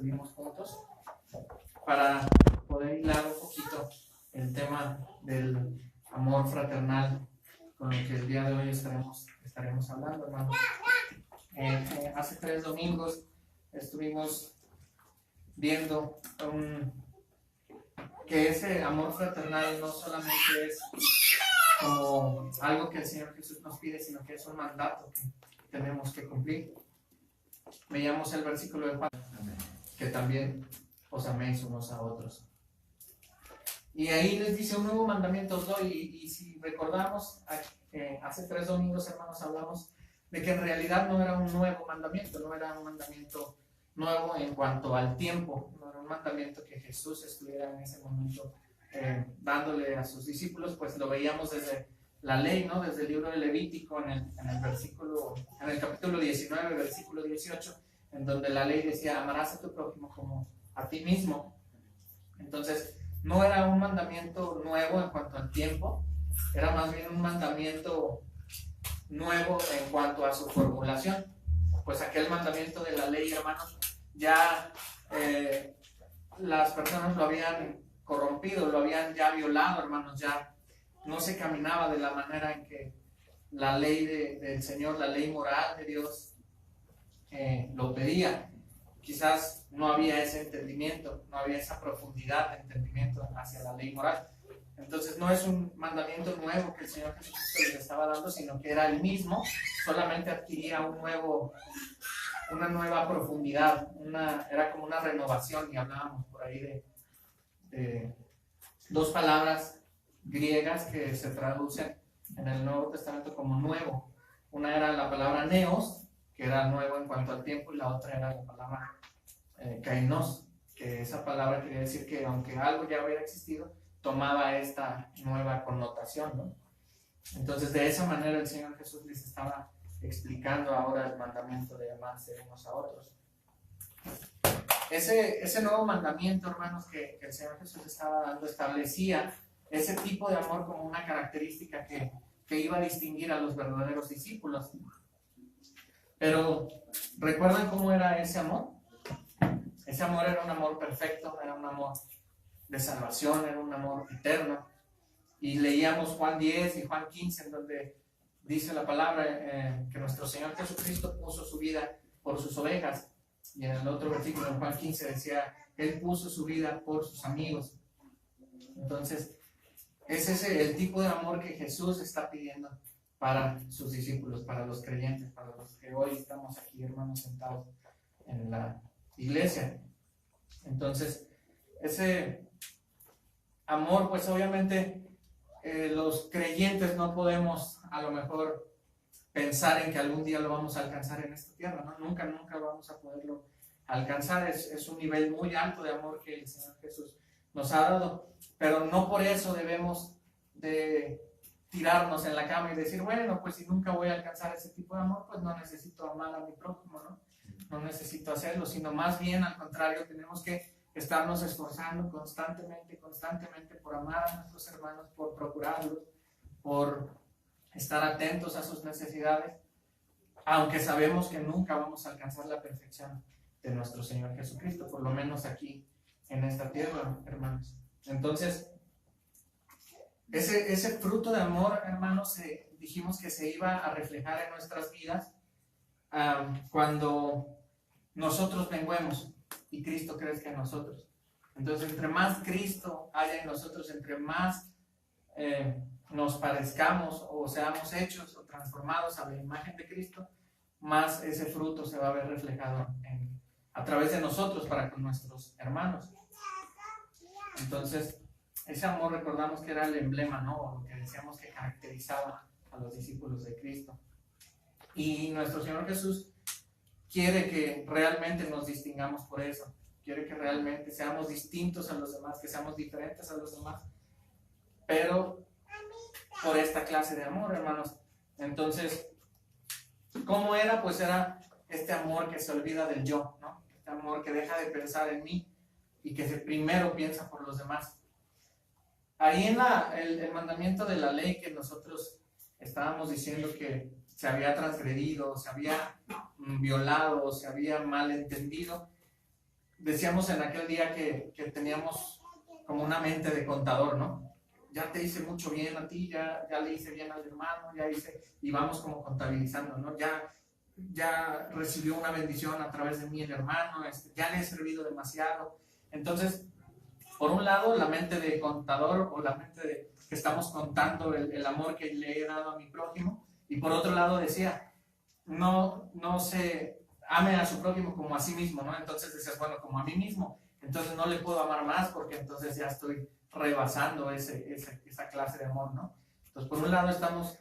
estuvimos juntos para poder hilar un poquito el tema del amor fraternal con el que el día de hoy estaremos hablando, hermanos. Hace 3 domingos estuvimos viendo que ese amor fraternal no solamente es como algo que el Señor Jesús nos pide, sino que es un mandato que tenemos que cumplir. Veíamos el versículo de Juan, que también os améis unos a otros. Y ahí les dice: un nuevo mandamiento os doy. Y si recordamos, hace 3 domingos, hermanos, hablamos de que en realidad no era un nuevo mandamiento, no era un mandamiento nuevo en cuanto al tiempo, no era un mandamiento que Jesús estuviera en ese momento dándole a sus discípulos, pues lo veíamos desde la ley, ¿no? Desde el libro de Levítico, en el capítulo 19, versículo 18, en donde la ley decía: amarás a tu prójimo como a ti mismo. Entonces, no era un mandamiento nuevo en cuanto al tiempo, era más bien un mandamiento nuevo en cuanto a su formulación. Pues aquel mandamiento de la ley, hermanos, ya las personas lo habían corrompido, lo habían ya violado, hermanos, ya no se caminaba de la manera en que la ley del Señor, la ley moral de Dios lo pedía. Quizás no había ese entendimiento, no había esa profundidad de entendimiento hacia la ley moral. Entonces no es un mandamiento nuevo que el Señor Jesucristo les estaba dando, sino que era el mismo, solamente adquiría una nueva profundidad, era como una renovación. Y hablábamos por ahí de 2 palabras griegas que se traducen en el Nuevo Testamento como nuevo. Una era la palabra neos, que era nuevo en cuanto al tiempo, y la otra era la palabra kainos, que esa palabra quería decir que aunque algo ya hubiera existido, tomaba esta nueva connotación, ¿no? Entonces, de esa manera el Señor Jesús les estaba explicando ahora el mandamiento de amarse unos a otros. Ese nuevo mandamiento, hermanos, que el Señor Jesús estaba dando, establecía ese tipo de amor como una característica que iba a distinguir a los verdaderos discípulos. Pero, ¿recuerdan cómo era ese amor? Ese amor era un amor perfecto, era un amor de salvación, era un amor eterno. Y leíamos Juan 10 y Juan 15, en donde dice la palabra que nuestro Señor Jesucristo puso su vida por sus ovejas. Y en el otro versículo, en Juan 15, decía: Él puso su vida por sus amigos. Entonces, ese es el tipo de amor que Jesús está pidiendo para sus discípulos, para los creyentes, para los que hoy estamos aquí, hermanos, sentados en la iglesia. Entonces, ese amor, pues obviamente los creyentes no podemos a lo mejor pensar en que algún día lo vamos a alcanzar en esta tierra, ¿no? Nunca vamos a poderlo alcanzar. Es un nivel muy alto de amor que el Señor Jesús nos ha dado, pero no por eso debemos de tirarnos en la cama y decir: bueno, pues si nunca voy a alcanzar ese tipo de amor, pues no necesito amar a mi prójimo, ¿no? No necesito hacerlo, sino más bien al contrario, tenemos que estarnos esforzando constantemente por amar a nuestros hermanos, por procurarlos, por estar atentos a sus necesidades, aunque sabemos que nunca vamos a alcanzar la perfección de nuestro Señor Jesucristo, por lo menos aquí en esta tierra, hermanos. Entonces, ese fruto de amor, hermanos, dijimos que se iba a reflejar en nuestras vidas cuando nosotros menguemos y Cristo crezca en nosotros. Entonces, entre más Cristo haya en nosotros, entre más nos parezcamos o seamos hechos o transformados a la imagen de Cristo, más ese fruto se va a ver reflejado a través de nosotros para con nuestros hermanos. Entonces, ese amor, recordamos que era el emblema, ¿no? Lo que decíamos que caracterizaba a los discípulos de Cristo. Y nuestro Señor Jesús quiere que realmente nos distingamos por eso. Quiere que realmente seamos distintos a los demás, que seamos diferentes a los demás, pero por esta clase de amor, hermanos. Entonces, ¿cómo era? Pues era este amor que se olvida del yo, ¿no? Este amor que deja de pensar en mí y que primero piensa por los demás. Ahí en el mandamiento de la ley que nosotros estábamos diciendo que se había transgredido, se había violado, se había malentendido, decíamos en aquel día que teníamos como una mente de contador, ¿no? Ya te hice mucho bien a ti, ya le hice bien al hermano, y vamos como contabilizando, ¿no? Ya recibió una bendición a través de mí el hermano, ya le he servido demasiado. Entonces, por un lado, la mente de contador, o la mente de que estamos contando el amor que le he dado a mi prójimo, y por otro lado decía, no se ame a su prójimo como a sí mismo, ¿no? Entonces decías, bueno, como a mí mismo, entonces no le puedo amar más porque entonces ya estoy rebasando esa clase de amor, ¿no? Entonces, por un lado estamos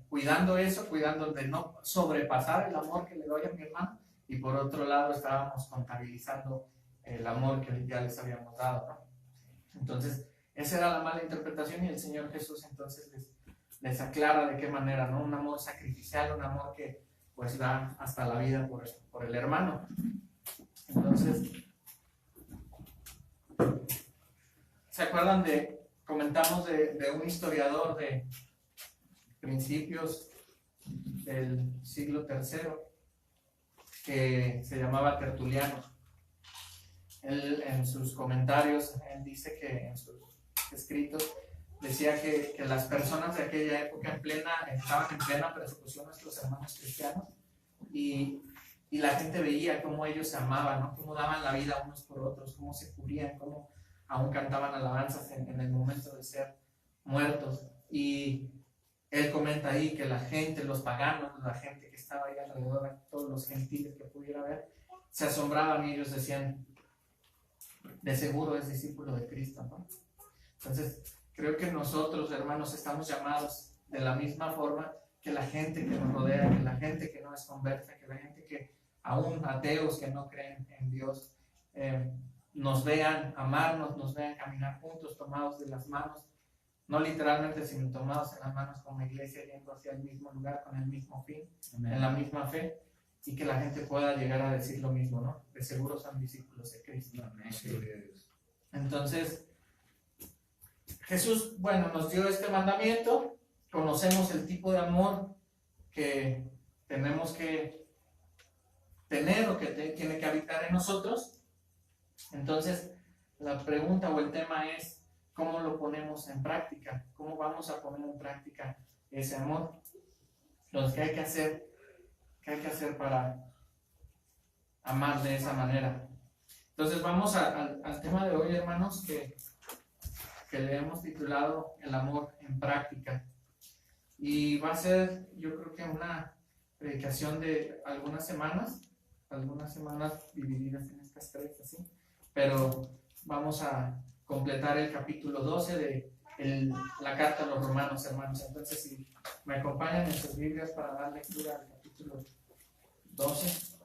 cuidando eso, cuidando de no sobrepasar el amor que le doy a mi hermano, y por otro lado estábamos contabilizando el amor que ya les habíamos dado, ¿no? Entonces, esa era la mala interpretación, y el Señor Jesús entonces les aclara de qué manera, ¿no? Un amor sacrificial, un amor que pues da hasta la vida por el hermano. Entonces, ¿se acuerdan comentamos de un historiador de principios del siglo III que se llamaba Tertuliano? Él en sus comentarios, él dice que en sus escritos decía que las personas de aquella época estaban en plena persecución, nuestros hermanos cristianos, y la gente veía cómo ellos se amaban, ¿no? Cómo daban la vida unos por otros, cómo se cubrían, cómo aún cantaban alabanzas en el momento de ser muertos. Y él comenta ahí que la gente, los paganos, la gente que estaba ahí alrededor, todos los gentiles que pudiera haber, se asombraban, y ellos decían, de seguro es discípulo de Cristo, ¿no? Entonces, creo que nosotros, hermanos, estamos llamados de la misma forma que la gente que nos rodea, que la gente que no es conversa, que la gente que aún ateos que no creen en Dios, nos vean amarnos, nos vean caminar juntos, tomados de las manos, no literalmente, sino tomados en las manos como iglesia, yendo hacia el mismo lugar, con el mismo fin, Amén, en la misma fe, y que la gente pueda llegar a decir lo mismo, ¿no? De seguro son discípulos de Cristo. Amén. Sí. Entonces, Jesús, bueno, nos dio este mandamiento, conocemos el tipo de amor que tenemos que tener, o que tiene que habitar en nosotros. Entonces, la pregunta o el tema es, ¿cómo lo ponemos en práctica? ¿Cómo vamos a poner en práctica ese amor? Entonces, ¿qué hay que hacer para amar de esa manera? Entonces, vamos al tema de hoy, hermanos, que le hemos titulado El amor en práctica. Y va a ser, yo creo que una predicación de algunas semanas divididas en estas tres, así. Pero vamos a completar el capítulo 12 de la carta a los romanos, hermanos. Entonces, si me acompañan en sus Biblias para dar lectura al capítulo 12.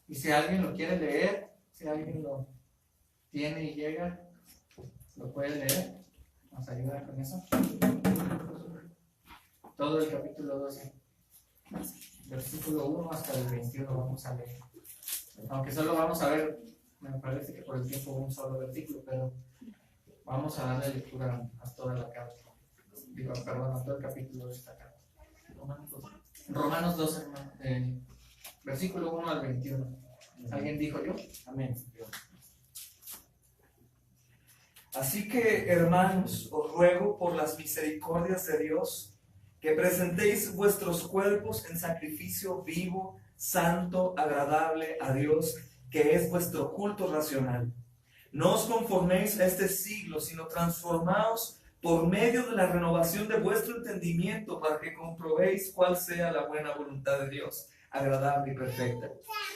Y si alguien lo quiere leer, si alguien lo tiene y llega, lo puede leer. ¿Nos ayuda con eso? Todo el capítulo 12, versículo 1 hasta el 21 vamos a leer. Aunque solo vamos a ver, me parece que por el tiempo, un solo versículo, pero vamos a darle lectura a toda la carta. A todo el capítulo de esta carta. Romanos 12, versículo 1 al 21. ¿Alguien dijo yo? Amén. Así que, hermanos, os ruego por las misericordias de Dios que presentéis vuestros cuerpos en sacrificio vivo, santo, agradable a Dios, que es vuestro culto racional. No os conforméis a este siglo, sino transformaos por medio de la renovación de vuestro entendimiento, para que comprobéis cuál sea la buena voluntad de Dios, agradable y perfecta.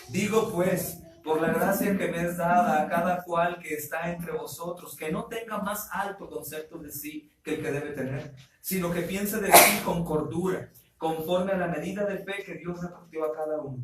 Digo pues, por la gracia que me es dada a cada cual que está entre vosotros, que no tenga más alto concepto de sí que el que debe tener, sino que piense de sí con cordura, conforme a la medida de fe que Dios repartió a cada uno.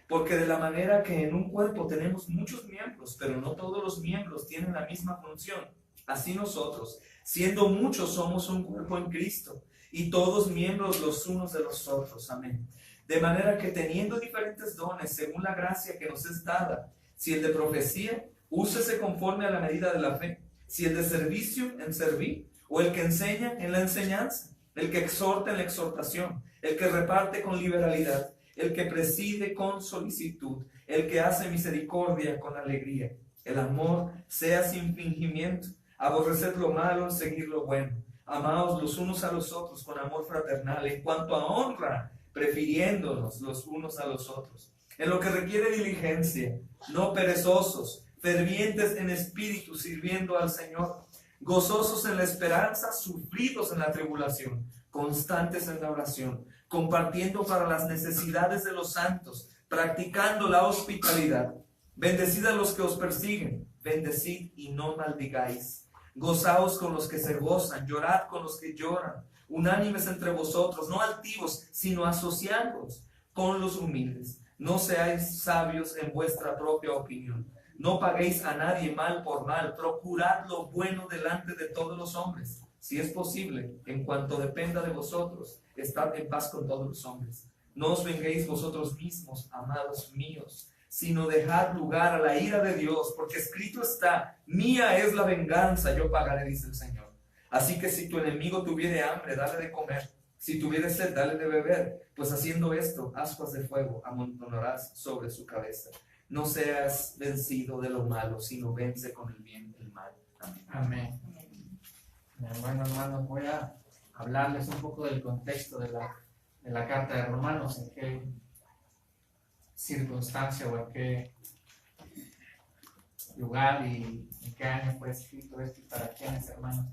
Porque de la manera que en un cuerpo tenemos muchos miembros, pero no todos los miembros tienen la misma función, así nosotros, siendo muchos, somos un cuerpo en Cristo, y todos miembros los unos de los otros. Amén. De manera que teniendo diferentes dones según la gracia que nos es dada, si el de profecía, úsese conforme a la medida de la fe, si el de servicio, en servir, o el que enseña, en la enseñanza, el que exhorta en la exhortación, el que reparte con liberalidad, el que preside con solicitud, el que hace misericordia con alegría. El amor sea sin fingimiento, aborreced lo malo, seguir lo bueno. Amaos los unos a los otros con amor fraternal, en cuanto a honra, prefiriéndonos los unos a los otros. En lo que requiere diligencia, no perezosos, fervientes en espíritu, sirviendo al Señor, gozosos en la esperanza, sufridos en la tribulación, constantes en la oración, compartiendo para las necesidades de los santos, practicando la hospitalidad. Bendecid a los que os persiguen, bendecid y no maldigáis. Gozaos con los que se gozan, llorad con los que lloran, unánimes entre vosotros, no altivos, sino asociados con los humildes. No seáis sabios en vuestra propia opinión. No paguéis a nadie mal por mal. Procurad lo bueno delante de todos los hombres. Si es posible, en cuanto dependa de vosotros, estad en paz con todos los hombres. No os venguéis vosotros mismos, amados míos, sino dejad lugar a la ira de Dios, porque escrito está: mía es la venganza, yo pagaré, dice el Señor. Así que si tu enemigo tuviere hambre, dale de comer. Si tuviere sed, dale de beber, pues haciendo esto, ascuas de fuego amontonarás sobre su cabeza. No seas vencido de lo malo, sino vence con el bien el mal. Amén. Amén. Bueno, hermanos, voy a hablarles un poco del contexto de la carta de Romanos, en qué circunstancia o en qué lugar y en qué año fue escrito esto y para quiénes, hermanos.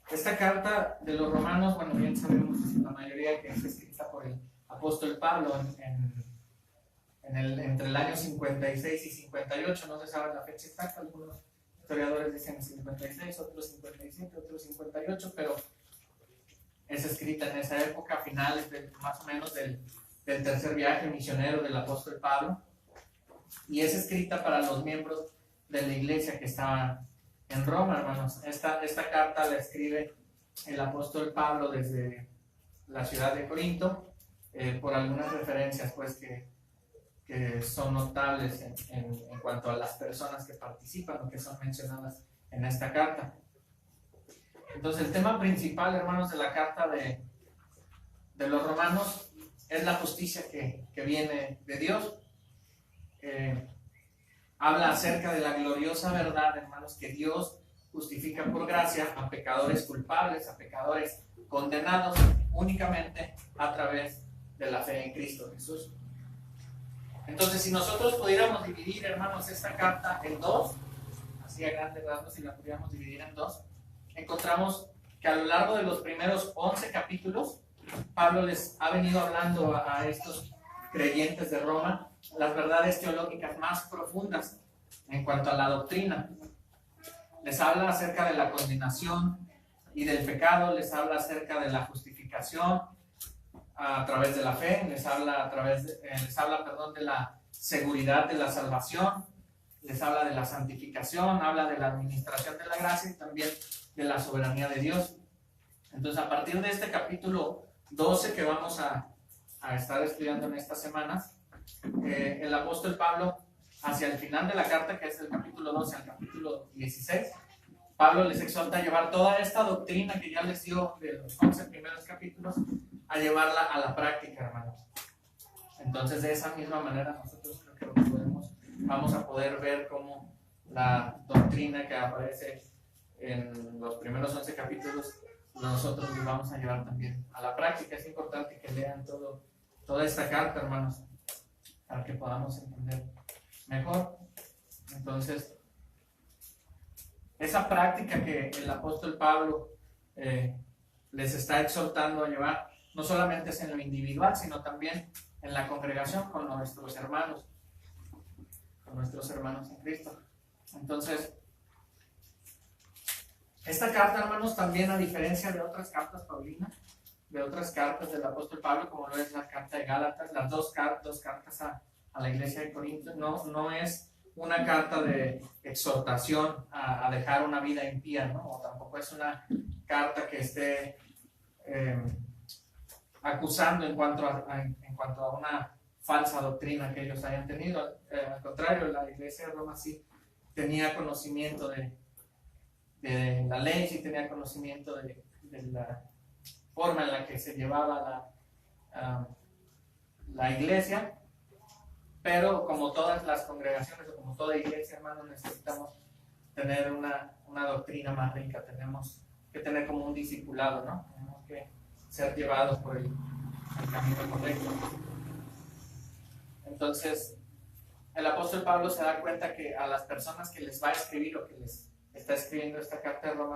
Esta carta de los Romanos, bueno, bien sabemos la mayoría que es escrita por el apóstol Pablo entre el año 56 y 58, no se sabe la fecha exacta, algunos historiadores dicen 56, otros 57, otros 58, pero es escrita en esa época, a finales más o menos del tercer viaje misionero del apóstol Pablo, y es escrita para los miembros de la iglesia que estaba en Roma, hermanos. Esta carta la escribe el apóstol Pablo desde la ciudad de Corinto, por algunas referencias pues que son notables en cuanto a las personas que participan o que son mencionadas en esta carta. Entonces el tema principal, hermanos, de la carta de los romanos es la justicia que viene de Dios. Habla acerca de la gloriosa verdad, hermanos, que Dios justifica por gracia a pecadores culpables, a pecadores condenados únicamente a través de la fe en Cristo Jesús. Entonces, si nosotros pudiéramos dividir, hermanos, esta carta en dos, así a grandes rasgos, si la pudiéramos dividir en dos, encontramos que a lo largo de los primeros 11 capítulos, Pablo les ha venido hablando a estos creyentes de Roma las verdades teológicas más profundas en cuanto a la doctrina. Les habla acerca de la condenación y del pecado, les habla acerca de la justificación a través de la fe, les habla de la seguridad de la salvación, les habla de la santificación, habla de la administración de la gracia y también de la soberanía de Dios. Entonces, a partir de este capítulo 12 que vamos a estar estudiando en estas semanas, el apóstol Pablo, hacia el final de la carta, que es el capítulo 12 al capítulo 16, Pablo les exhorta a llevar toda esta doctrina que ya les dio de los 11 primeros capítulos, a llevarla a la práctica, hermanos. Entonces, de esa misma manera, nosotros creo que vamos a poder ver cómo la doctrina que aparece en los primeros 11 capítulos, nosotros nos vamos a llevar también a la práctica. Es importante que lean toda esta carta, hermanos, para que podamos entender mejor. Entonces, esa práctica que el apóstol Pablo les está exhortando a llevar, no solamente es en lo individual, sino también en la congregación con nuestros hermanos en Cristo. Entonces, esta carta, hermanos, también, a diferencia de otras cartas paulinas, de otras cartas del apóstol Pablo, como lo es la carta de Gálatas, las dos cartas a la iglesia de Corinto, no es una carta de exhortación a dejar una vida impía, ¿no? O tampoco es una carta que esté acusando en cuanto a una falsa doctrina que ellos hayan tenido. Al contrario, la iglesia de Roma sí tenía conocimiento de la ley, sí tenía conocimiento de forma en la que se llevaba la iglesia, pero como todas las congregaciones o como toda iglesia, hermanos, necesitamos tener una doctrina más rica, tenemos que tener como un discipulado, ¿no? Tenemos que ser llevados por el camino correcto. Entonces, el apóstol Pablo se da cuenta que a las personas que les va a escribir o que les está escribiendo esta carta de Roma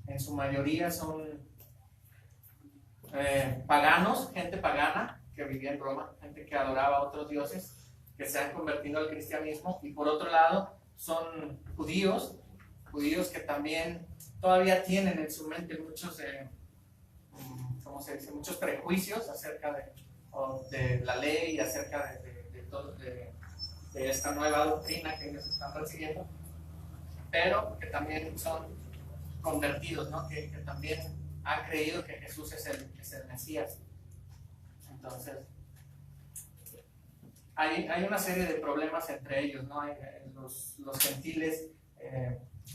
en su mayoría son paganos, gente pagana que vivía en Roma, gente que adoraba a otros dioses, que se han convertido al cristianismo, y por otro lado son judíos que también todavía tienen en su mente muchos, ¿cómo se dice? Muchos prejuicios acerca de la ley y acerca de esta nueva doctrina que ellos están recibiendo, pero que también son convertidos, ¿no? Que también han creído que Jesús es el Mesías. Entonces, hay una serie de problemas entre ellos, ¿no? Los gentiles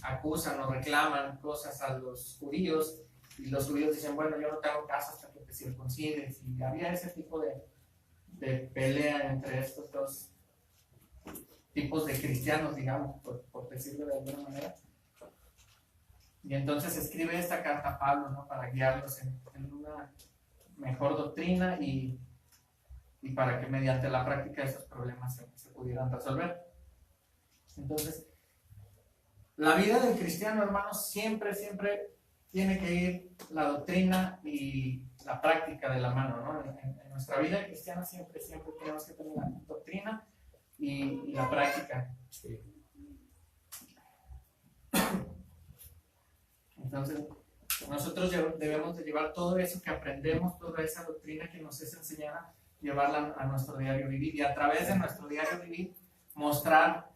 acusan o reclaman cosas a los judíos, y los judíos dicen, bueno, yo no te hago caso hasta que te circuncides, y había ese tipo de pelea entre estos dos tipos de cristianos, digamos, por decirlo de alguna manera. Y entonces escribe esta carta a Pablo, ¿no? Para guiarlos en una mejor doctrina y para que mediante la práctica esos problemas se pudieran resolver. Entonces, la vida del cristiano, hermanos, siempre tiene que ir la doctrina y la práctica de la mano, ¿no? En nuestra vida cristiana siempre tenemos que tener la doctrina y la práctica. Sí. Entonces, nosotros debemos de llevar todo eso que aprendemos, toda esa doctrina que nos es enseñada, llevarla a nuestro diario vivir, y a través de nuestro diario vivir mostrar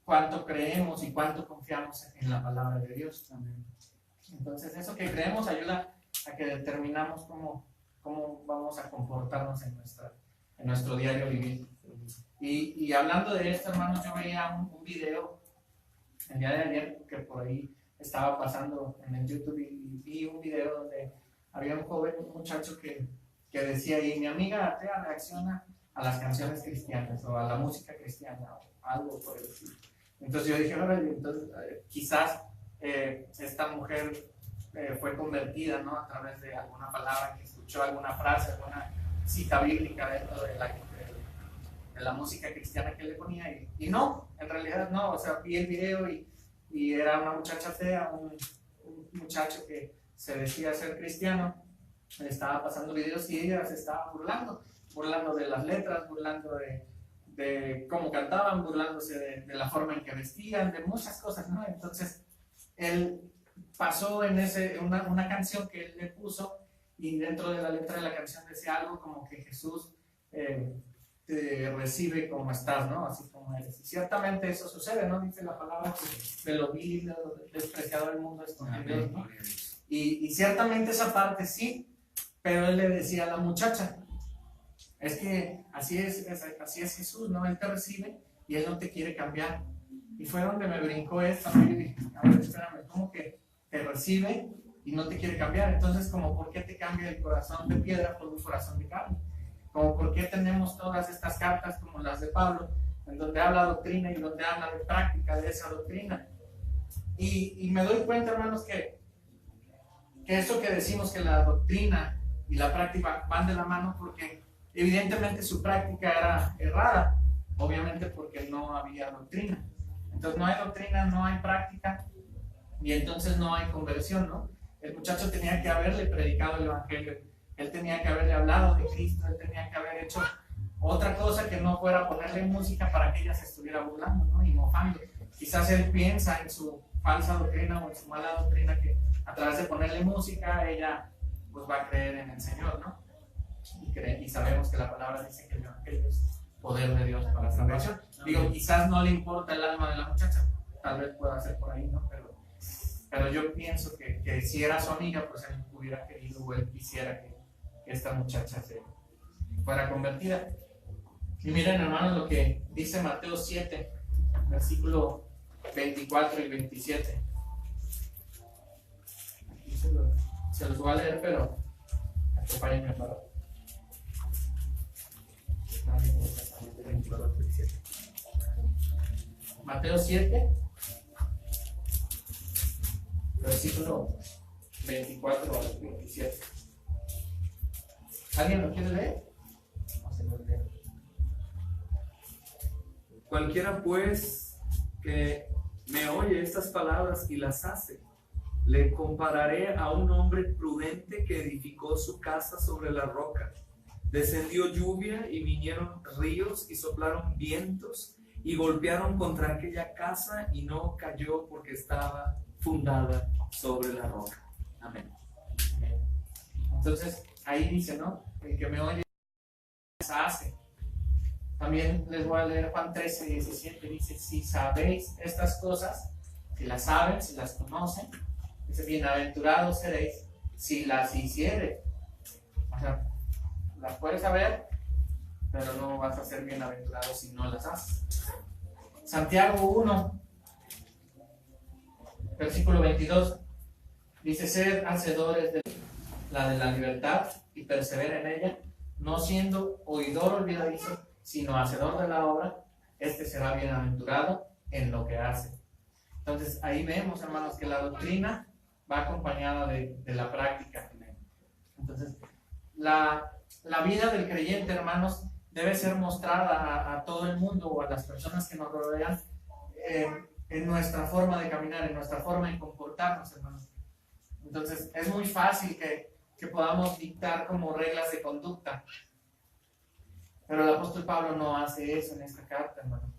cuánto creemos y cuánto confiamos en la palabra de Dios también. Entonces, eso que creemos ayuda a que determinamos cómo vamos a comportarnos en nuestro diario vivir. Y hablando de esto, hermanos, yo veía un video el día de ayer que por ahí estaba pasando en el YouTube, y vi un video donde había un muchacho que decía ahí, mi amiga atea reacciona a las canciones cristianas o a la música cristiana o algo por el estilo. Entonces yo dije, quizás esta mujer fue convertida, ¿no? A través de alguna palabra que escuchó, alguna frase, alguna cita bíblica dentro de la música cristiana que le ponía, y no, en realidad no. O sea, vi el video y era una muchacha atea, un muchacho que se decía ser cristiano, le estaba pasando videos y ella se estaba burlando de las letras, burlando de cómo cantaban, burlándose de la forma en que vestían, de muchas cosas, ¿no? Entonces, él pasó en una canción que él le puso, y dentro de la letra de la canción decía algo como que Jesús te recibe como estás, ¿no? Así como eres. Y ciertamente eso sucede, ¿no? Dice la palabra que de lo vil, de lo despreciado del mundo escoge Dios, ¿no? Y ciertamente esa parte sí, pero él le decía a la muchacha, es que así es Jesús, ¿no? Él te recibe y él no te quiere cambiar. Y fue donde me brincó esto, ¿no? Y dije, a ver, espérame, ¿cómo que te recibe y no te quiere cambiar? Entonces, como, ¿por qué te cambia el corazón de piedra por un corazón de carne? Como, ¿por qué tenemos todas estas cartas como las de Pablo, en donde habla doctrina y donde habla de práctica de esa doctrina? Y me doy cuenta, hermanos, que eso que decimos que la doctrina y la práctica van de la mano, porque evidentemente su práctica era errada, obviamente porque no había doctrina. Entonces no hay doctrina, no hay práctica, y entonces no hay conversión, ¿no? El muchacho tenía que haberle predicado el evangelio, él tenía que haberle hablado de Cristo, él tenía que haber hecho otra cosa que no fuera ponerle música para que ella se estuviera burlando, ¿no? Y mofando. Quizás él piensa en su falsa doctrina o en su mala doctrina que a través de ponerle música ella pues va a creer en el Señor, ¿no? Y sabemos que la palabra dice que el evangelio es poder de Dios para salvación. Digo, quizás no le importa el alma de la muchacha, tal vez pueda ser por ahí, ¿no? Pero yo pienso que si era su amiga, pues él hubiera querido o él quisiera que esta muchacha se fuera convertida. Y miren, hermanos, lo que dice Mateo 7, versículo 24 y 27. Aquí se los voy a leer, pero Acompáñenme para. Mateo 7, versículo 24 al 27. ¿Alguien lo quiere leer? Cualquiera pues que me oye estas palabras y las hace, le compararé a un hombre prudente que edificó su casa sobre la roca. Descendió lluvia y vinieron ríos y soplaron vientos y golpearon contra aquella casa y no cayó porque estaba fundada sobre la roca. Amén. Entonces, ahí dice, ¿no? El que me oye las hace. También les voy a leer Juan 13, 17. Dice, si sabéis estas cosas, si las saben, si las conocen, dice, bienaventurados seréis si las hiciereis. O sea, las puedes saber, pero no vas a ser bienaventurado si no las haces. Santiago 1, versículo 22, dice, sed hacedores de la libertad y persevera en ella, no siendo oidor olvidadizo, sino hacedor de la obra, este será bienaventurado en lo que hace. Entonces ahí vemos, hermanos, que la doctrina va acompañada de la práctica. Entonces la vida del creyente, hermanos, debe ser mostrada a todo el mundo o a las personas que nos rodean en nuestra forma de caminar, en nuestra forma de comportarnos, hermanos. Entonces es muy fácil que podamos dictar como reglas de conducta, pero el apóstol Pablo no hace eso en esta carta, hermano.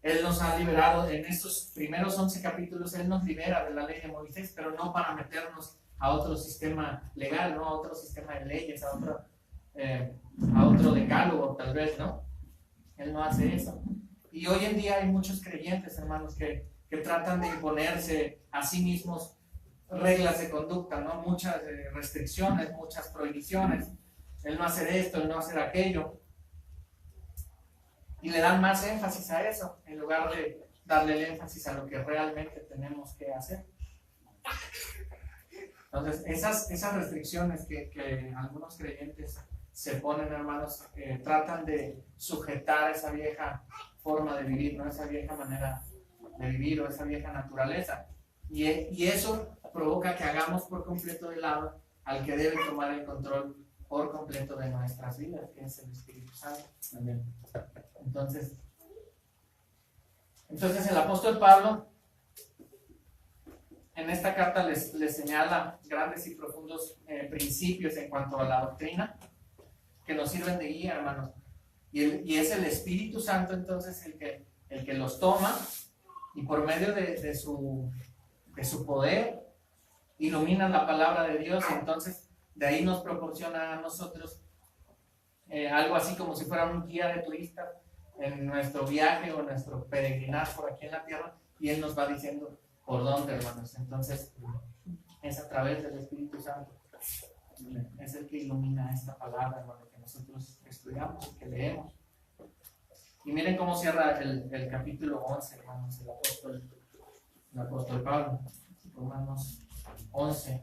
Él nos ha liberado en estos primeros 11 capítulos, él nos libera de la ley de Moisés, pero no para meternos a otro sistema legal, no a otro sistema de leyes, a otro decálogo tal vez, ¿no? Él no hace eso. Y hoy en día hay muchos creyentes, hermanos, que tratan de imponerse a sí mismos reglas de conducta, ¿no? Muchas restricciones, muchas prohibiciones. El no hacer esto, el no hacer aquello. Y le dan más énfasis a eso, en lugar de darle el énfasis a lo que realmente tenemos que hacer. Entonces, esas restricciones que algunos creyentes se ponen, hermanos, tratan de sujetar esa vieja forma de vivir, ¿no? Esa vieja manera de vivir o esa vieja naturaleza. Y eso provoca que hagamos por completo de lado al que debe tomar el control por completo de nuestras vidas, que es el Espíritu Santo. Amén. Entonces el apóstol Pablo en esta carta les señala grandes y profundos principios en cuanto a la doctrina que nos sirven de guía, hermanos. Y es el Espíritu Santo entonces el que los toma y por medio de su poder ilumina la palabra de Dios, y entonces de ahí nos proporciona a nosotros algo así como si fuera un guía de turistas en nuestro viaje o nuestro peregrinar por aquí en la tierra, y Él nos va diciendo por dónde, hermanos. Entonces es a través del Espíritu Santo, es el que ilumina esta palabra, hermano, que nosotros estudiamos y que leemos. Y miren cómo cierra el capítulo 11, hermanos, el apóstol Pablo. Romanos 11.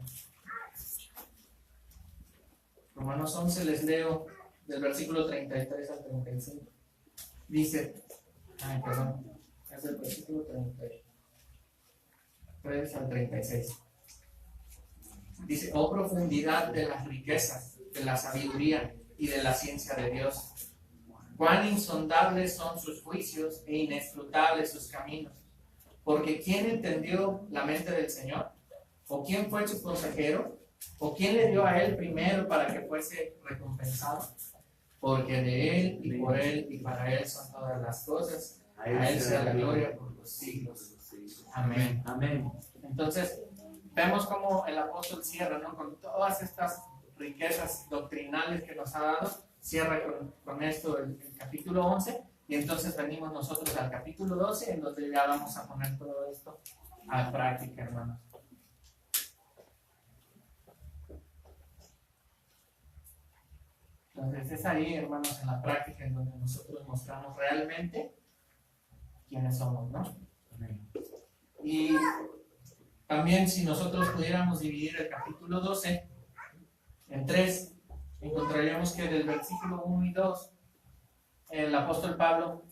Romanos 11 les leo del versículo 33 al 35. Dice, es del versículo 33 al 36. Dice, oh profundidad de las riquezas, de la sabiduría y de la ciencia de Dios. Cuán insondables son sus juicios e inescrutables sus caminos. Porque ¿quién entendió la mente del Señor? ¿O quién fue su consejero? ¿O quién le dio a él primero para que fuese recompensado? Porque de él y por él y para él son todas las cosas. A él sea la gloria por los siglos. Amén. Amén. Entonces, vemos cómo el apóstol cierra, ¿no? Con todas estas riquezas doctrinales que nos ha dado, cierra con esto el capítulo 11, y entonces venimos nosotros al capítulo 12, en donde ya vamos a poner todo esto a práctica, hermanos. Entonces es ahí, hermanos, en la práctica en donde nosotros mostramos realmente quiénes somos, ¿no? Amén. Y también si nosotros pudiéramos dividir el capítulo 12 En 3 encontraríamos que del versículo 1 y 2 el apóstol Pablo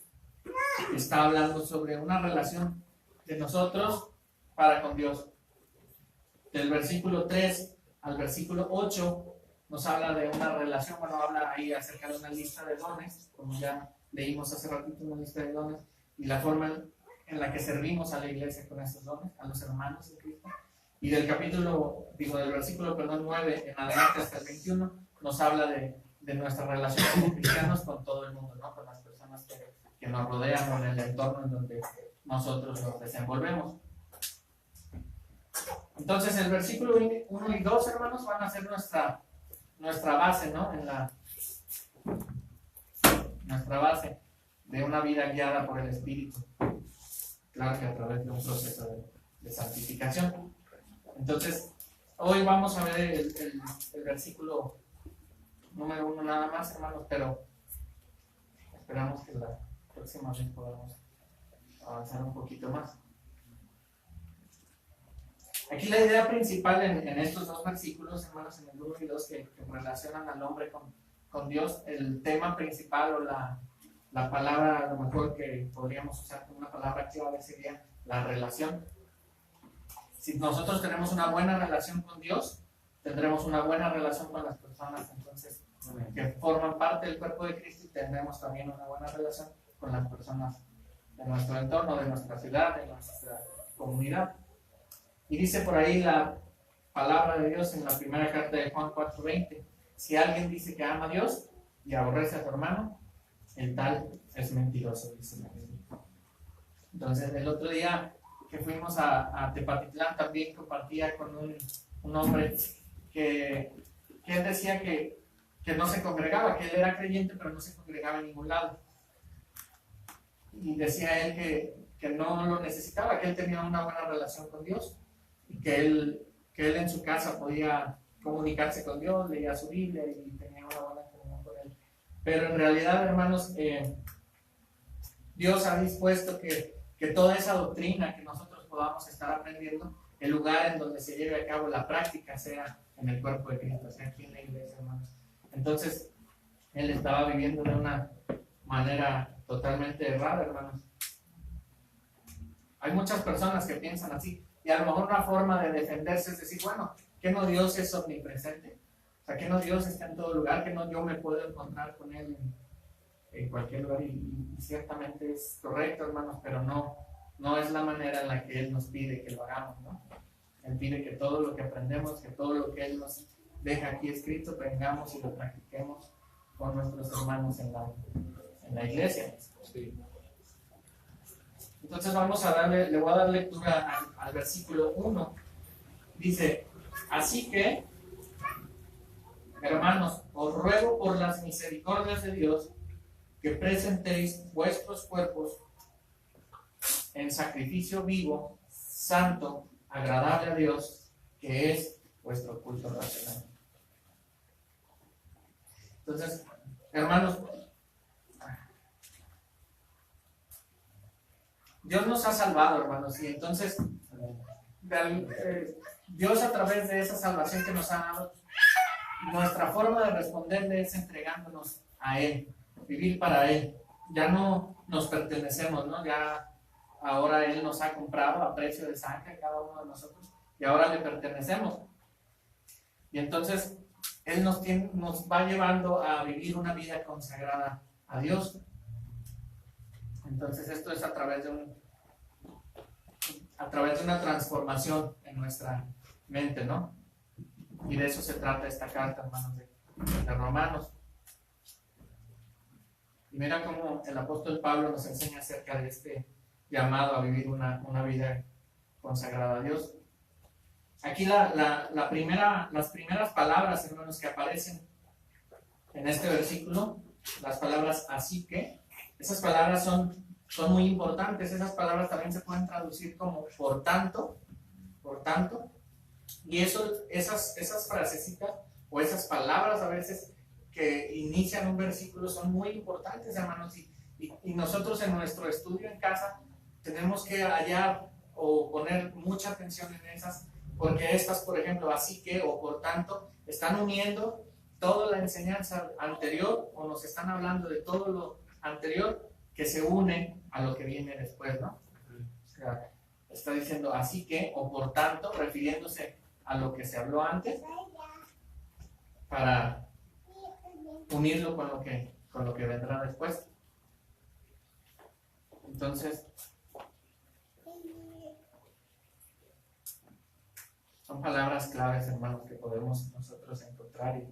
está hablando sobre una relación de nosotros para con Dios. Del versículo 3 al versículo 8 nos habla de una relación, bueno, habla ahí acerca de una lista de dones, como ya leímos hace ratito, una lista de dones, y la forma en la que servimos a la iglesia con esos dones, a los hermanos de Cristo. Y del del versículo 9 en adelante hasta el 21, nos habla de nuestra relación como cristianos con todo el mundo, ¿no? Con las personas que nos rodean o en el entorno en donde nosotros nos desenvolvemos. Entonces, el versículo 1 y 2, hermanos, van a ser nuestra base, ¿no? Nuestra base de una vida guiada por el Espíritu. Claro que a través de un proceso de santificación. Entonces, hoy vamos a ver el versículo número 1 nada más, hermanos, pero esperamos que la próxima vez podamos avanzar un poquito más. Aquí la idea principal en estos dos versículos, hermanos, en el 1 y 2, que relacionan al hombre con Dios, el tema principal o la palabra a lo mejor que podríamos usar como una palabra clave sería la relación. Si nosotros tenemos una buena relación con Dios, tendremos una buena relación con las personas, entonces, que forman parte del cuerpo de Cristo, y tendremos también una buena relación con las personas de nuestro entorno, de nuestra ciudad, de nuestra comunidad. Y dice por ahí la palabra de Dios en la primera carta de Juan 4:20, si alguien dice que ama a Dios y aborrece a tu hermano, el tal es mentiroso, dice la Biblia. Entonces, el otro día que fuimos a Tepatitlán, también compartía con un hombre que él decía que no se congregaba, que él era creyente, pero no se congregaba en ningún lado. Y decía él que no lo necesitaba, que él tenía una buena relación con Dios, y que él en su casa podía comunicarse con Dios, leía su Biblia y tenía una buena comunión con él. Pero en realidad, hermanos, Dios ha dispuesto que toda esa doctrina que nosotros podamos estar aprendiendo, el lugar en donde se lleve a cabo la práctica sea en el cuerpo de Cristo, sea aquí en la iglesia, hermanos. Entonces, él estaba viviendo de una manera totalmente errada, hermanos. Hay muchas personas que piensan así, y a lo mejor una forma de defenderse es decir, bueno, ¿que no Dios es omnipresente? O sea, ¿que no Dios está en todo lugar? ¿Que no yo me puedo encontrar con Él en cualquier lugar? Y ciertamente es correcto, hermanos, pero no es la manera en la que Él nos pide que lo hagamos, ¿no? Él pide que todo lo que aprendemos, que todo lo que Él nos deja aquí escrito, vengamos y lo practiquemos con nuestros hermanos en la iglesia. Sí. Entonces le voy a dar lectura al versículo 1. Dice, así que, hermanos, os ruego por las misericordias de Dios que presentéis vuestros cuerpos en sacrificio vivo, santo, agradable a Dios, que es vuestro culto racional. Entonces, hermanos, Dios nos ha salvado, hermanos, y entonces Dios, a través de esa salvación que nos ha dado, nuestra forma de responderle es entregándonos a Él, vivir para Él. Ya no nos pertenecemos, ¿no? Ya ahora Él nos ha comprado a precio de sangre, cada uno de nosotros, y ahora le pertenecemos. Y entonces Él nos va llevando a vivir una vida consagrada a Dios. Entonces esto es a través de una transformación en nuestra mente, ¿no? Y de eso se trata esta carta, hermanos, de Romanos. Y mira cómo el apóstol Pablo nos enseña acerca de este llamado a vivir una vida consagrada a Dios. Aquí las primeras palabras, hermanos, que aparecen en este versículo, las palabras así que, esas palabras son muy importantes. Esas palabras también se pueden traducir como por tanto, y esas frasecitas o esas palabras a veces que inician un versículo son muy importantes, hermanos, y nosotros en nuestro estudio en casa tenemos que hallar o poner mucha atención en esas, porque estas, por ejemplo, así que o por tanto, están uniendo toda la enseñanza anterior o nos están hablando de todo lo anterior que se une a lo que viene después, ¿no? O sea, está diciendo así que, o por tanto, refiriéndose a lo que se habló antes para unirlo con lo que vendrá después. Entonces, son palabras claves, hermanos, que podemos nosotros encontrar.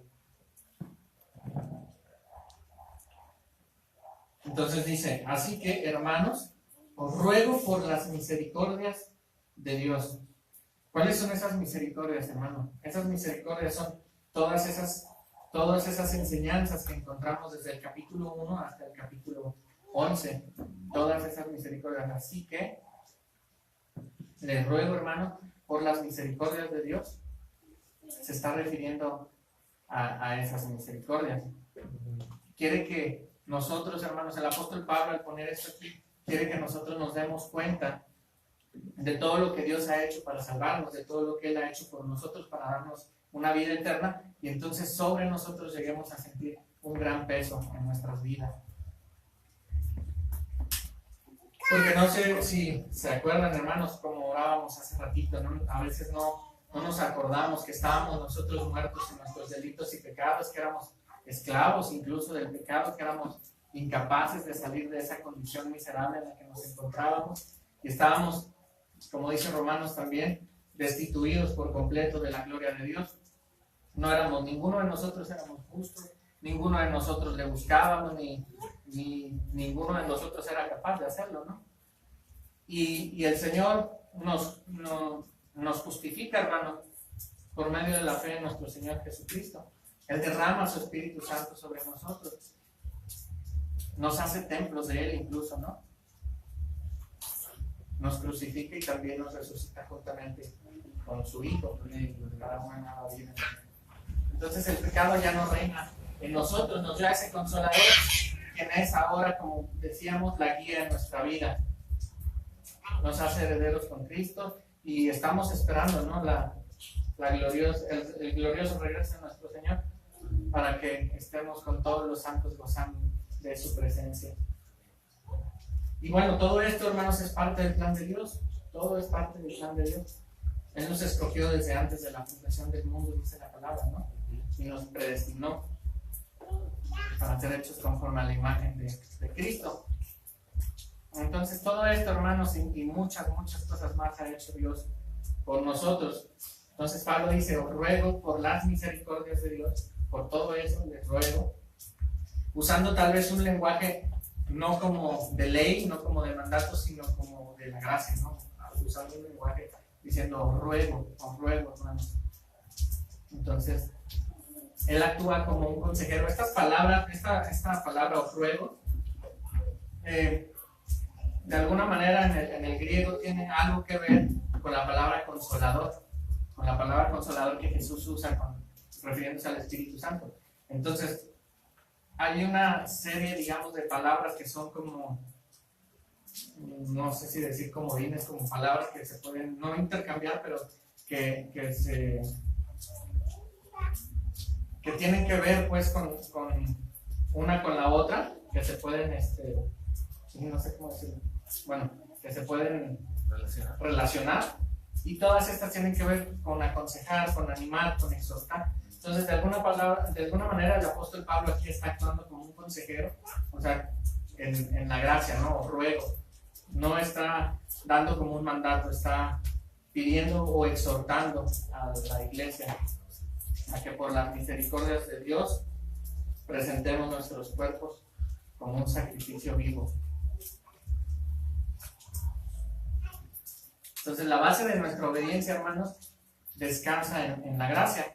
Entonces dice, así que, hermanos, os ruego por las misericordias de Dios. ¿Cuáles son esas misericordias, hermano? Esas misericordias son todas esas enseñanzas que encontramos desde el capítulo 1 hasta el capítulo 11. Todas esas misericordias. Así que, les ruego, hermano, por las misericordias de Dios. Se está refiriendo a esas misericordias. Quiere que nosotros, hermanos, el apóstol Pablo, al poner esto aquí, quiere que nosotros nos demos cuenta de todo lo que Dios ha hecho para salvarnos, de todo lo que Él ha hecho por nosotros para darnos una vida eterna, y entonces sobre nosotros lleguemos a sentir un gran peso en nuestras vidas. Porque no sé si se acuerdan, hermanos, como orábamos hace ratito, ¿no? A veces no nos acordamos que estábamos nosotros muertos en nuestros delitos y pecados, que éramos esclavos incluso del pecado, que éramos incapaces de salir de esa condición miserable en la que nos encontrábamos, y estábamos, como dice Romanos también, destituidos por completo de la gloria de Dios. No éramos, ninguno de nosotros éramos justos, ninguno de nosotros le buscábamos, ni ninguno de nosotros era capaz de hacerlo, ¿no? Y el Señor nos justifica, hermano, por medio de la fe en nuestro Señor Jesucristo. Él derrama su Espíritu Santo sobre nosotros. Nos hace templos de Él incluso, ¿no? Nos crucifica y también nos resucita juntamente con su Hijo. Cada uno nada viene. Entonces el pecado ya no reina en nosotros, nos da ese consolador, quien es ahora, como decíamos, la guía de nuestra vida. Nos hace herederos con Cristo y estamos esperando, ¿no? el glorioso regreso de nuestro Señor, para que estemos con todos los santos gozando de su presencia. Y bueno, todo esto, hermanos, es parte del plan de Dios. Todo es parte del plan de Dios. Él nos escogió desde antes de la fundación del mundo, dice la palabra, ¿no? Y nos predestinó para ser hechos conforme a la imagen de Cristo. Entonces, todo esto, hermanos, y muchas cosas más ha hecho Dios por nosotros. Entonces, Pablo dice, os ruego por las misericordias de Dios, por todo eso les ruego, usando tal vez un lenguaje no como de ley, no como de mandato, sino como de la gracia, ¿no? Usando un lenguaje diciendo, os ruego, hermanos. Entonces, él actúa como un consejero. Estas palabras, esta palabra, os ruego, de alguna manera en el griego tiene algo que ver con la palabra consolador, que Jesús usa refiriéndose al Espíritu Santo. Entonces, hay una serie, digamos, de palabras que son como, no sé si decir comodines, como palabras que se pueden no intercambiar, pero que tienen que ver pues con una con la otra, que se pueden, no sé cómo decirlo, bueno, que se pueden relacionar, y todas estas tienen que ver con aconsejar, con animar, con exhortar. Entonces, de alguna manera, el apóstol Pablo aquí está actuando como un consejero, o sea, en la gracia, ¿no? Os ruego. No está dando como un mandato, está pidiendo o exhortando a la iglesia a que por las misericordias de Dios presentemos nuestros cuerpos como un sacrificio vivo. Entonces, la base de nuestra obediencia, hermanos, descansa en la gracia.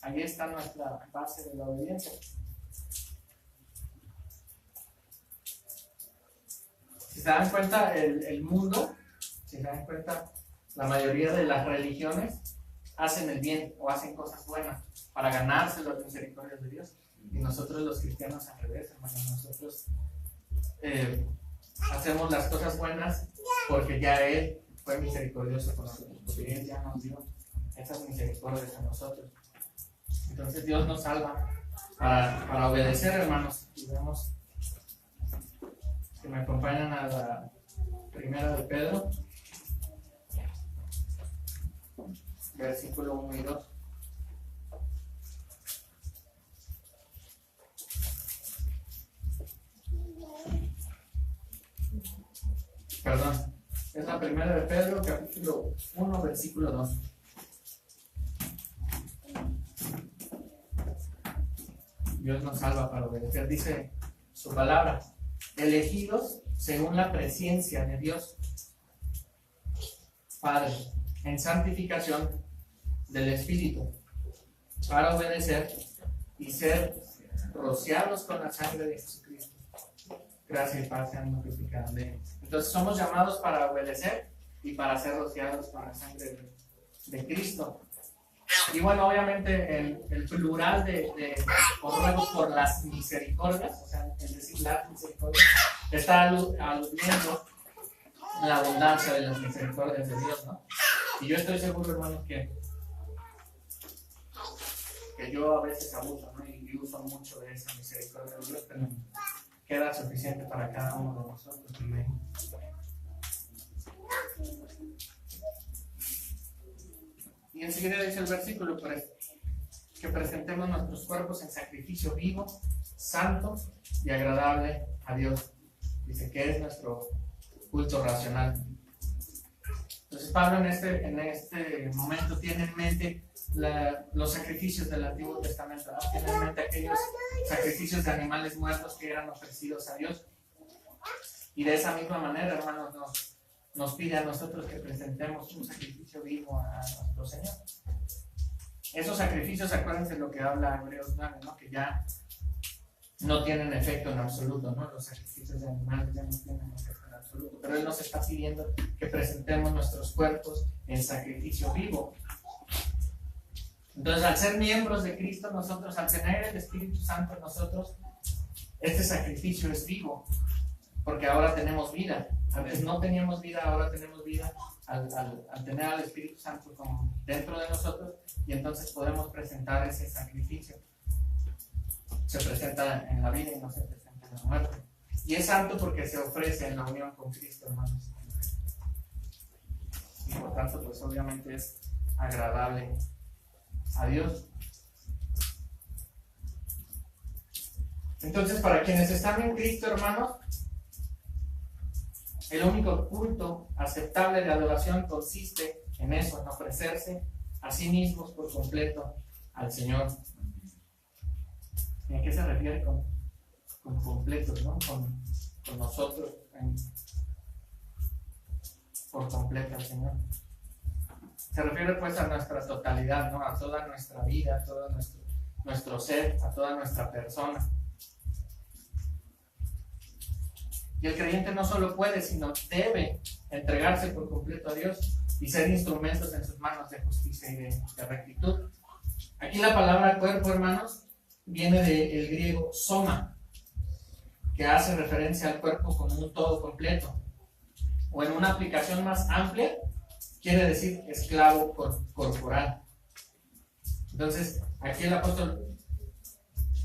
Ahí está nuestra base de la obediencia. Si se dan cuenta, el mundo, si se dan cuenta, la mayoría de las religiones hacen el bien o hacen cosas buenas para ganarse las misericordias de Dios. Y nosotros los cristianos al revés, hermanos, nosotros hacemos las cosas buenas porque ya Él fue misericordioso con nosotros, porque Él ya nos dio esas misericordias a nosotros. Entonces Dios nos salva para obedecer, hermanos. Y vemos que me acompañan a la primera de Pedro, versículo 1 y 2. Perdón, es la primera de Pedro, capítulo 1, versículo 2. Dios nos salva para obedecer, dice su palabra, elegidos según la presencia de Dios Padre, en santificación del Espíritu, para obedecer y ser rociados con la sangre de Jesucristo. Gracias y paz sean multiplicadas. Entonces somos llamados para obedecer y para ser rociados con la sangre de Cristo. Y bueno, obviamente el plural de os ruego por las misericordias, o sea, es decir, las misericordias, está aludiendo la abundancia de las misericordias de Dios, ¿no? Y yo estoy seguro, hermanos, que yo a veces abuso, ¿no? Y uso mucho de esa misericordia de Dios, pero queda suficiente para cada uno de nosotros. Amén. Y enseguida dice el versículo que presentemos nuestros cuerpos en sacrificio vivo, santo y agradable a Dios. Dice que es nuestro culto racional. Entonces Pablo en este momento tiene en mente los sacrificios del Antiguo Testamento, ¿no? Tiene en mente aquellos sacrificios de animales muertos que eran ofrecidos a Dios. Y de esa misma manera, hermanos, nos pide a nosotros que presentemos un sacrificio vivo a nuestro Señor. Esos sacrificios, acuérdense lo que habla Hebreos 9, ¿no? Que ya no tienen efecto en absoluto, ¿no? Los sacrificios de animales ya no tienen efecto en absoluto, pero Él nos está pidiendo que presentemos nuestros cuerpos en sacrificio vivo. Entonces, al ser miembros de Cristo, nosotros, al tener el Espíritu Santo en nosotros, este sacrificio es vivo, porque ahora tenemos vida. Antes no teníamos vida, ahora tenemos vida al tener al Espíritu Santo como dentro de nosotros, y entonces podemos presentar ese sacrificio. Se presenta en la vida y no se presenta en la muerte. Y es santo porque se ofrece en la unión con Cristo, hermanos. Y por tanto, pues obviamente es agradable a Dios. Entonces, para quienes están en Cristo, hermanos, el único culto aceptable de adoración consiste en eso, en ofrecerse a sí mismos por completo al Señor. ¿Y a qué se refiere con completos, ¿no? Con nosotros por completo al Señor. Se refiere pues a nuestra totalidad, ¿no? A toda nuestra vida, a todo nuestro ser, a toda nuestra persona. Y el creyente no solo puede, sino debe entregarse por completo a Dios y ser instrumentos en sus manos de justicia y de rectitud. Aquí la palabra cuerpo, hermanos, viene del griego soma, que hace referencia al cuerpo como un todo completo. O en una aplicación más amplia, quiere decir esclavo corporal. Entonces, aquí el apóstol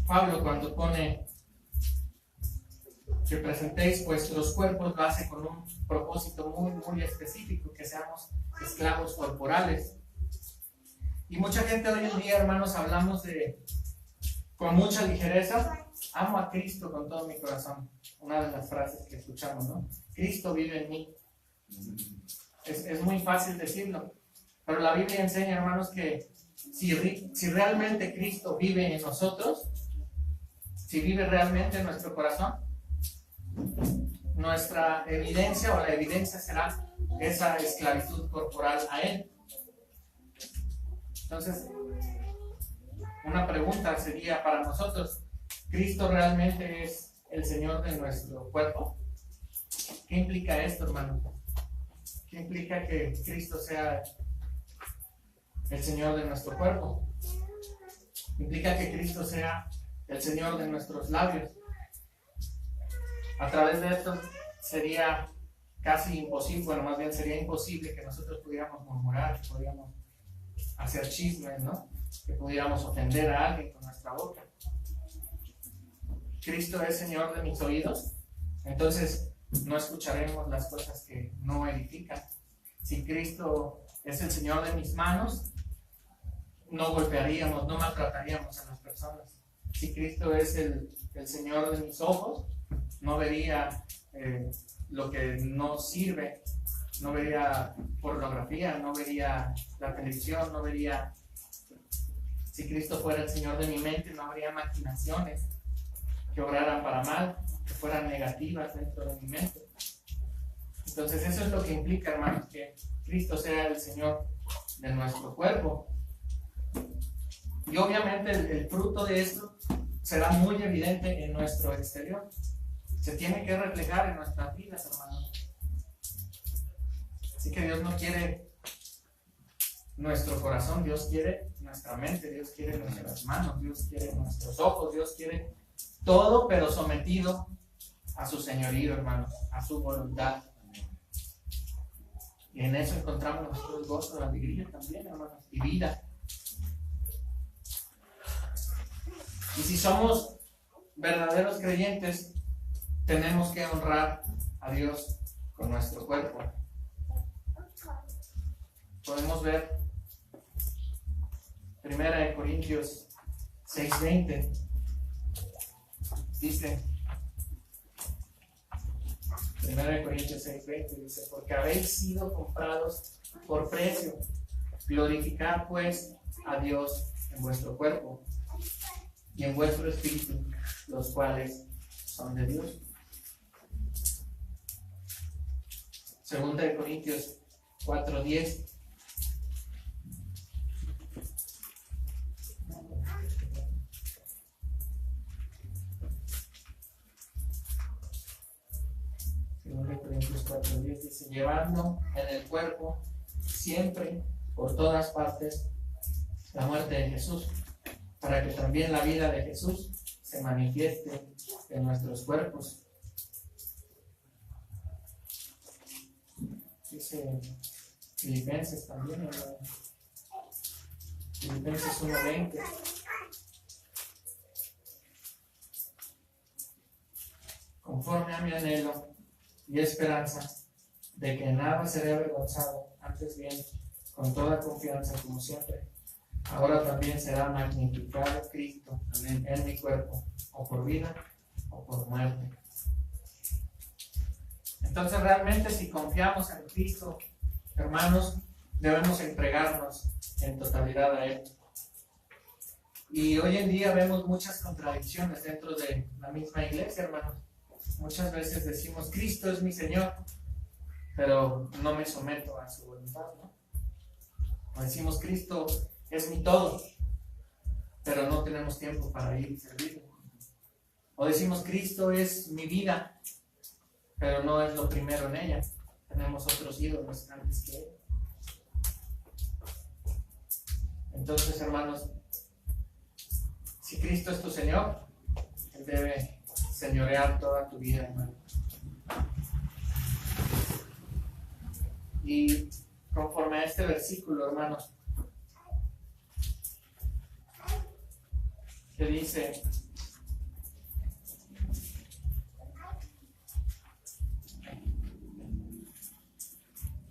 Pablo, cuando pone que presentéis vuestros cuerpos, lo hace con un propósito muy, muy específico, que seamos esclavos corporales. Y mucha gente hoy en día, hermanos, hablamos con mucha ligereza, amo a Cristo con todo mi corazón. Una de las frases que escuchamos, ¿no? Cristo vive en mí. Es muy fácil decirlo, pero la Biblia enseña, hermanos, que si realmente Cristo vive en nosotros, si vive realmente en nuestro corazón, nuestra evidencia o la evidencia será esa esclavitud corporal a Él. Entonces, una pregunta sería para nosotros: ¿Cristo realmente es el Señor de nuestro cuerpo? ¿Qué implica esto, hermano? ¿Qué implica que Cristo sea el Señor de nuestro cuerpo? Implica que Cristo sea el Señor de nuestros labios. A través de esto sería casi imposible, bueno, más bien sería imposible que nosotros pudiéramos murmurar, que pudiéramos hacer chismes, ¿no? que pudiéramos ofender a alguien con nuestra boca. Cristo es Señor de mis oídos, entonces no escucharemos las cosas que no edifican. Si Cristo es el Señor de mis manos, no golpearíamos, no maltrataríamos a las personas. Si Cristo es el Señor de mis ojos, no vería lo que no sirve, no vería pornografía, no vería la televisión, no vería... Si Cristo fuera el Señor de mi mente, no habría maquinaciones que obraran para mal, que fueran negativas dentro de mi mente. Entonces eso es lo que implica, hermanos, que Cristo sea el Señor de nuestro cuerpo. Y obviamente el fruto de esto será muy evidente en nuestro exterior. Se tiene que reflejar en nuestras vidas, hermanos. Así que Dios no quiere nuestro corazón, Dios quiere nuestra mente, Dios quiere nuestras manos, Dios quiere nuestros ojos, Dios quiere todo, pero sometido a su señorío, hermanos, a su voluntad. Y en eso encontramos nosotros gozo, alegría también, hermanos, y vida. Y si somos verdaderos creyentes, tenemos que honrar a Dios con nuestro cuerpo. Podemos ver 1 Corintios 6:20. Dice, 1 Corintios 6:20 dice, porque habéis sido comprados por precio. Glorificad pues a Dios en vuestro cuerpo y en vuestro espíritu, los cuales son de Dios. 2 Corintios 4:10. Corintios 4:10 dice, llevando en el cuerpo siempre, por todas partes, la muerte de Jesús, para que también la vida de Jesús se manifieste en nuestros cuerpos. Dice Filipenses también, Filipenses 1:20. Conforme a mi anhelo y esperanza de que nada seré avergonzado, antes bien, con toda confianza, como siempre, ahora también será magnificado Cristo en mi cuerpo, o por vida o por muerte. Entonces realmente si confiamos en Cristo, hermanos, debemos entregarnos en totalidad a Él. Y hoy en día vemos muchas contradicciones dentro de la misma iglesia, hermanos. Muchas veces decimos, Cristo es mi Señor, pero no me someto a su voluntad, ¿no? O decimos, Cristo es mi todo, pero no tenemos tiempo para ir y servirle. O decimos, Cristo es mi vida, pero no es lo primero en ella. Tenemos otros ídolos antes que Él. Entonces, hermanos, si Cristo es tu Señor, Él debe señorear toda tu vida, hermano. Y conforme a este versículo, hermanos, que dice,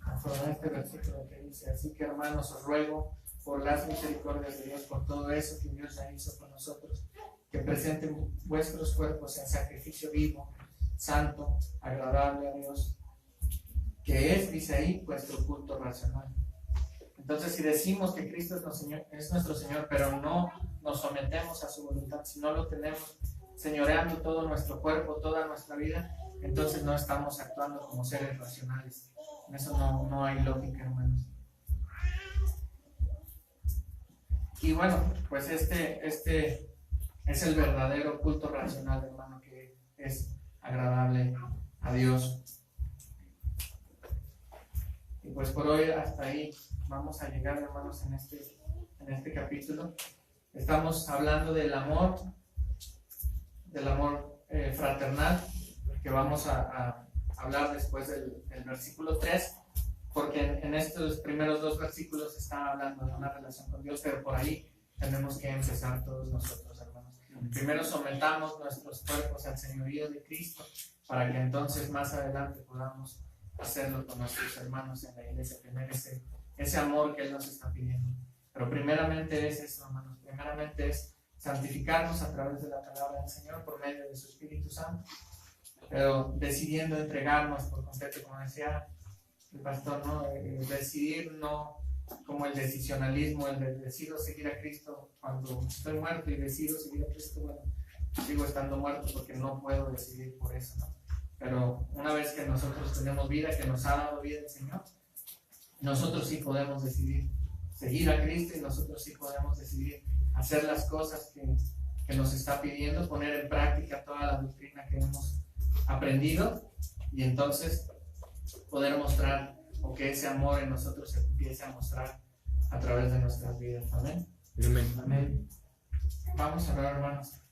conforme a este versículo que dice, así que hermanos, os ruego por las misericordias de Dios, por todo eso que Dios ya hizo con nosotros, que presenten vuestros cuerpos en sacrificio vivo, santo, agradable a Dios, que es, dice ahí, vuestro culto racional. Entonces, si decimos que Cristo es nuestro Señor, pero no nos sometemos a su voluntad, si no lo tenemos señoreando todo nuestro cuerpo, toda nuestra vida, entonces no estamos actuando como seres racionales. En eso no hay lógica, hermanos. Y bueno, pues este es el verdadero culto racional, hermano, que es agradable a Dios. Y pues por hoy hasta ahí vamos a llegar, hermanos, en este capítulo. Estamos hablando del amor fraternal, que vamos a hablar después del versículo 3, porque en estos primeros dos versículos está hablando de una relación con Dios, pero por ahí tenemos que empezar todos nosotros, hermanos. Primero sometamos nuestros cuerpos al señorío de Cristo, para que entonces más adelante podamos hacerlo con nuestros hermanos en la iglesia, tener ese amor que Él nos está pidiendo. Pero primeramente es eso, hermanos, primeramente es santificarnos a través de la palabra del Señor por medio de su Espíritu Santo, pero decidiendo entregarnos por completo, como decía el pastor, ¿no? Decidir no como el decisionalismo, el de decido seguir a Cristo cuando estoy muerto y decido seguir a Cristo, bueno, sigo estando muerto porque no puedo decidir por eso, ¿no? Pero una vez que nosotros tenemos vida, que nos ha dado vida el Señor, nosotros sí podemos decidir seguir a Cristo y nosotros sí podemos decidir hacer las cosas que nos está pidiendo, poner en práctica toda la doctrina que hemos aprendido y entonces poder mostrar o que ese amor en nosotros se empiece a mostrar a través de nuestras vidas. Amén. Amén. Amén. Vamos a orar, hermanos.